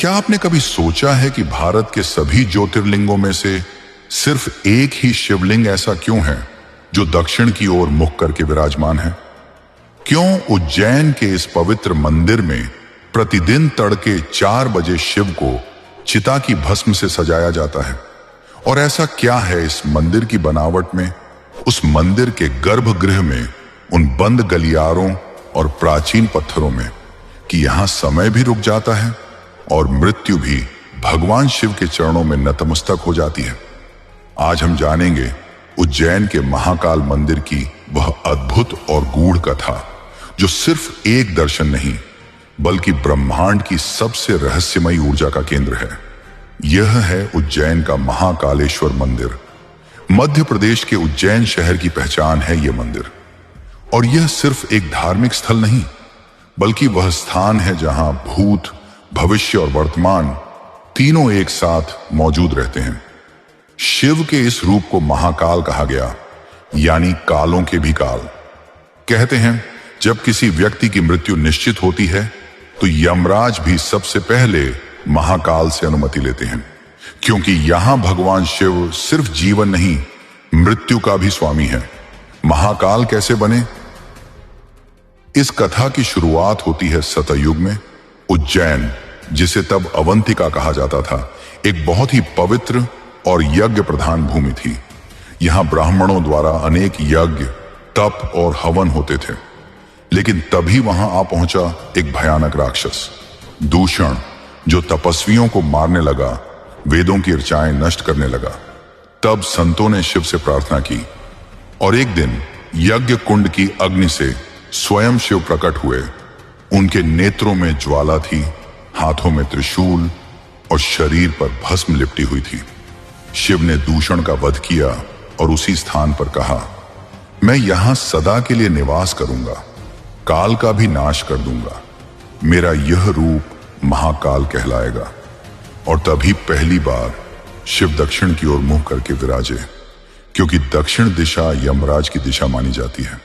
क्या आपने कभी सोचा है कि भारत के सभी ज्योतिर्लिंगों में से सिर्फ एक ही शिवलिंग ऐसा क्यों है जो दक्षिण की ओर मुख करके विराजमान है? क्यों उज्जैन के इस पवित्र मंदिर में प्रतिदिन तड़के 4 बजे शिव को चिता की भस्म से सजाया जाता है? और ऐसा क्या है इस मंदिर की बनावट में, उस मंदिर के गर्भगृह में, उन बंद गलियारों और प्राचीन पत्थरों में, कि यहां समय भी रुक जाता है और मृत्यु भी भगवान शिव के चरणों में नतमस्तक हो जाती है? आज हम जानेंगे उज्जैन के महाकाल मंदिर की वह अद्भुत और गूढ़ कथा, जो सिर्फ एक दर्शन नहीं बल्कि ब्रह्मांड की सबसे रहस्यमयी ऊर्जा का केंद्र है। यह है उज्जैन का महाकालेश्वर मंदिर। मध्य प्रदेश के उज्जैन शहर की पहचान है यह मंदिर। और यह सिर्फ एक धार्मिक स्थल नहीं बल्कि वह स्थान है जहां भूत, भविष्य और वर्तमान तीनों एक साथ मौजूद रहते हैं। शिव के इस रूप को महाकाल कहा गया, यानी कालों के भी काल। कहते हैं जब किसी व्यक्ति की मृत्यु निश्चित होती है तो यमराज भी सबसे पहले महाकाल से अनुमति लेते हैं, क्योंकि यहां भगवान शिव सिर्फ जीवन नहीं, मृत्यु का भी स्वामी है। महाकाल कैसे बने? इस कथा की शुरुआत होती है सतयुग में। उज्जैन, जिसे तब अवंतिका कहा जाता था, एक बहुत ही पवित्र और यज्ञ प्रधान भूमि थी। यहां ब्राह्मणों द्वारा अनेक यज्ञ, तप और हवन होते थे। लेकिन तभी वहां आ पहुंचा एक भयानक राक्षस, दूषण, जो तपस्वियों को मारने लगा, वेदों की ऋचाएं नष्ट करने लगा। तब संतों ने शिव से प्रार्थना की और एक दिन यज्ञ कुंड की अग्नि से स्वयं शिव प्रकट हुए। उनके नेत्रों में ज्वाला थी, हाथों में त्रिशूल और शरीर पर भस्म लिपटी हुई थी। शिव ने दूषण का वध किया और उसी स्थान पर कहा, मैं यहां सदा के लिए निवास करूंगा, काल का भी नाश कर दूंगा। मेरा यह रूप महाकाल कहलाएगा। और तभी पहली बार शिव दक्षिण की ओर मुंह करके विराजे, क्योंकि दक्षिण दिशा यमराज की दिशा मानी जाती है।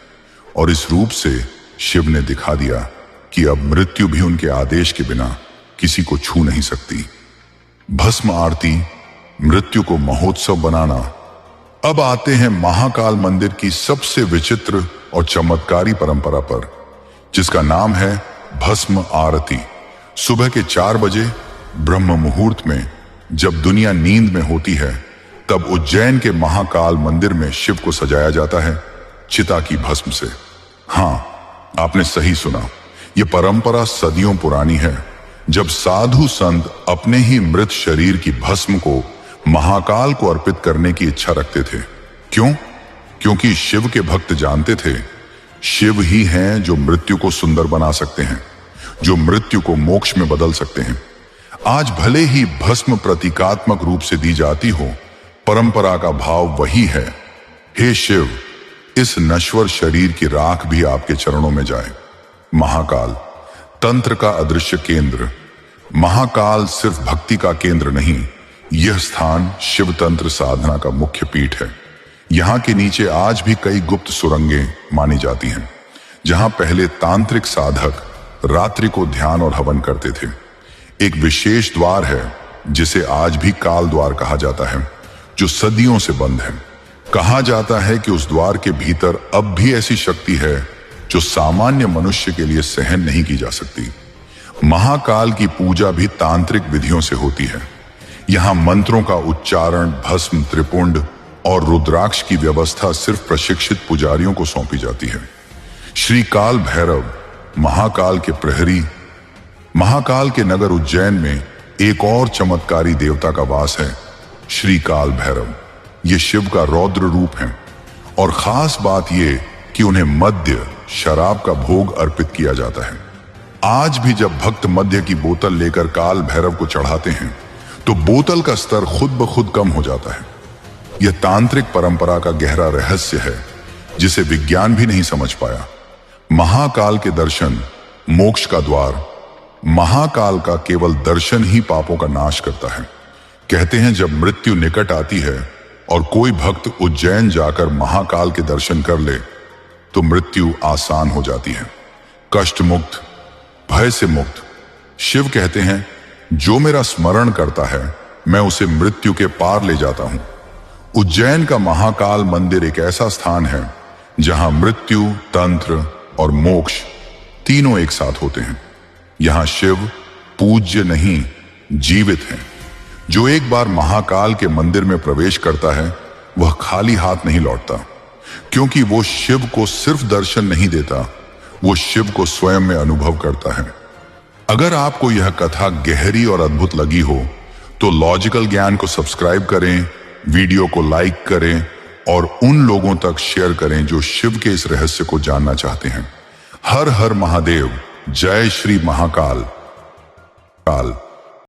और इस रूप से शिव ने दिखा दिया कि अब मृत्यु भी उनके आदेश के बिना किसी को छू नहीं सकती। भस्म आरती, मृत्यु को महोत्सव बनाना। अब आते हैं महाकाल मंदिर की सबसे विचित्र और चमत्कारी परंपरा पर, जिसका नाम है भस्म आरती। सुबह के 4 बजे ब्रह्म मुहूर्त में, जब दुनिया नींद में होती है, तब उज्जैन के महाकाल मंदिर में शिव को सजाया जाता है चिता की भस्म से। हां, आपने सही सुना, यह परंपरा सदियों पुरानी है, जब साधु संत अपने ही मृत शरीर की भस्म को महाकाल को अर्पित करने की इच्छा रखते थे। क्यों? क्योंकि शिव के भक्त जानते थे, शिव ही हैं जो मृत्यु को सुंदर बना सकते हैं, जो मृत्यु को मोक्ष में बदल सकते हैं। आज भले ही भस्म प्रतीकात्मक रूप से दी जाती हो, परंपरा का भाव वही है, हे शिव, इस नश्वर शरीर की राख भी आपके चरणों में जाए। महाकाल, तंत्र का अदृश्य केंद्र। महाकाल सिर्फ भक्ति का केंद्र नहीं, यह स्थान शिव तंत्र साधना का मुख्य पीठ है। यहां के नीचे आज भी कई गुप्त सुरंगें मानी जाती हैं, जहां पहले तांत्रिक साधक रात्रि को ध्यान और हवन करते थे। एक विशेष द्वार है जिसे आज भी काल द्वार कहा जाता है, जो सदियों से बंद है। कहा जाता है कि उस द्वार के भीतर अब भी ऐसी शक्ति है जो सामान्य मनुष्य के लिए सहन नहीं की जा सकती। महाकाल की पूजा भी तांत्रिक विधियों से होती है। यहां मंत्रों का उच्चारण, भस्म, त्रिपुंड और रुद्राक्ष की व्यवस्था सिर्फ प्रशिक्षित पुजारियों को सौंपी जाती है। श्री काल भैरव, महाकाल के प्रहरी। महाकाल के नगर उज्जैन में एक और चमत्कारी देवता का वास है, श्री काल भैरव। ये शिव का रौद्र रूप है और खास बात यह कि उन्हें मद्य, शराब का भोग अर्पित किया जाता है। आज भी जब भक्त मद्य की बोतल लेकर काल भैरव को चढ़ाते हैं तो बोतल का स्तर खुद ब खुद कम हो जाता है। यह तांत्रिक परंपरा का गहरा रहस्य है, जिसे विज्ञान भी नहीं समझ पाया। महाकाल के दर्शन, मोक्ष का द्वार। महाकाल का केवल दर्शन ही पापों का नाश करता है। कहते हैं जब मृत्यु निकट आती है और कोई भक्त उज्जैन जाकर महाकाल के दर्शन कर ले तो मृत्यु आसान हो जाती है, कष्ट मुक्त, भय से मुक्त। शिव कहते हैं जो मेरा स्मरण करता है मैं उसे मृत्यु के पार ले जाता हूं। उज्जैन का महाकाल मंदिर एक ऐसा स्थान है जहां मृत्यु, तंत्र और मोक्ष तीनों एक साथ होते हैं। यहां शिव पूज्य नहीं, जीवित हैं। जो एक बार महाकाल के मंदिर में प्रवेश करता है वह खाली हाथ नहीं लौटता, क्योंकि वो शिव को सिर्फ दर्शन नहीं देता, वो शिव को स्वयं में अनुभव करता है। अगर आपको यह कथा गहरी और अद्भुत लगी हो तो लॉजिकल ज्ञान को सब्सक्राइब करें, वीडियो को लाइक करें और उन लोगों तक शेयर करें जो शिव के इस रहस्य को जानना चाहते हैं। हर हर महादेव, जय श्री महाकाल काल।